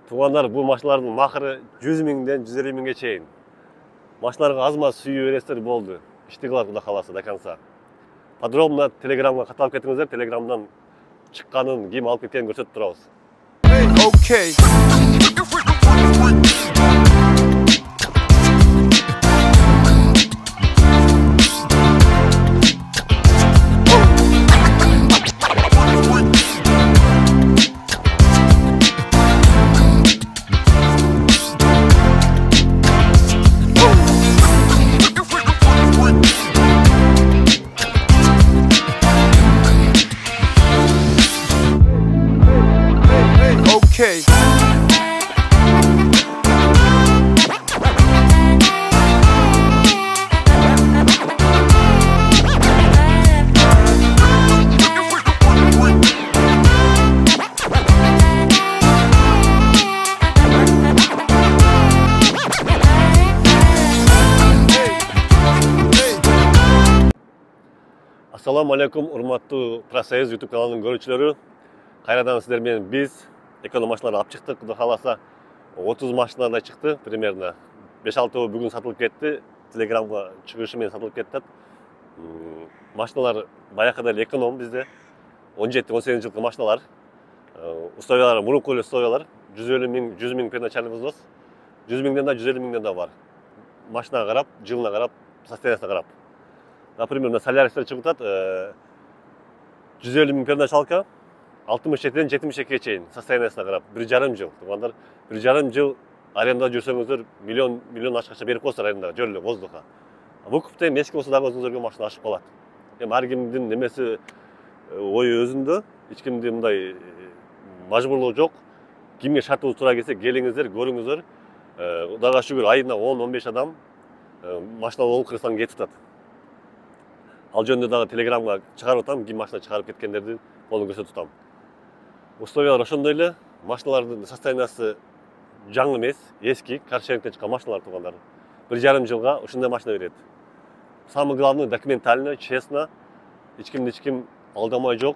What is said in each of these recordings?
Туғандар, бұл машиналардың мақыры 100 миңден 150 миңге чейін. Машиналарға аз-маз сүйі бересіздер болды. Ішті қылар құда қаласы до конца. Подробно телеграмға қаталып кетіңіздер, телеграмдан шыққанын, ким алып кеткенін көрсетіп тұрабыз. Okay. Okay. Ассаламу алейкум, урматтуу Профсоюз YouTube каналының көрүүчүлөрү. Кайрадан сиздер менен биз эконом машиналарды алып чыктык. Кудай кааласа 30 машинадай чыкты примерно. 5-6 бүгүн сатылып кетти. Телеграмга чыгышы менен сатылып кетти. Машиналар баякыда эле эконом бизде. 17-18 жылкы машиналар. Условиялары мурунку эле условиялар. 150 миң, 100 миң первоначальный взнос. 100 миңден да 150 миңден да бар. Машинага карап, жылына карап, состояниесине карап. Например, на Солярис'te çıkıtat 150 миң первоначалка 67'den 72'ye çeyin состояниесine karab 1,5 жыл. Тугандар 1,5 жыл аренда жүрсөңүздөр миллион ашкача берип коесуздар аренда жерлө воздуха. Выкупта эски болсо дагы өзүңүзгө машина ашып калат. Ар кимдин немеси ою өзүндө, эч кимдин мындай мажбурлоо жок. Кимге шартыбыз туура келсе келиңиздер, көрүңүздөр. Кудайга шүгүр айына 10-15 адам машина болуп Кыргызстанга кетип атат. Ал жөнүндө дагы телеграмга чыгарып атам, ким машина чыгарып кеткендердин колун көрсөтүп атам. Условиялар ошондой эле, машиналардын состояниясы жаңы эмес, эски, каршерингден чыккан машиналар тугандар. 1,5 жылга ушундай машина берет. Самый главный документально, честно, эч ким алдамай жок.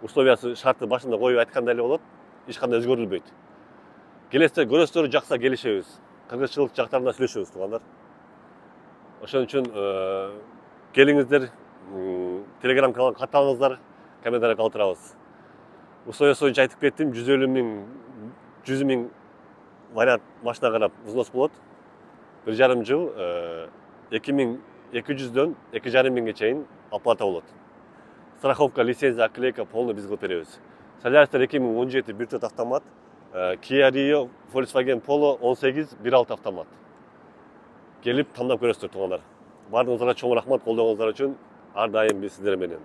Условиясы, шарты башында коюп айткандай эле болот, эч кандай өзгөрүлбөйт. Келесте көрөсүздөр жакса келишебиз. Кыргызчылык жактарында сүйлөшөбүз тугандар. Ошон үчүн келиңиздер, телеграм каналга катталыңыздар, комментарий калтырабыз. Условия боюнча айтып кеттим, 150 миң, 100 миң вариант машина карап взнос болот. 1,5 жыл 2200'дөн 2,5 миңге чейин оплата болот. Страховка, лицензия, оклейка полный биз кылып беребиз. Солярис'te 2017 1.4 автомат, Kia Rio, Volkswagen Polo 18 1.6 автомат. Келип тандап көрөсүздөр тугандар. Бардыңыздарга чоң рахмат, колдооңуздар үчүн. Ар дайым биз сиздер менен.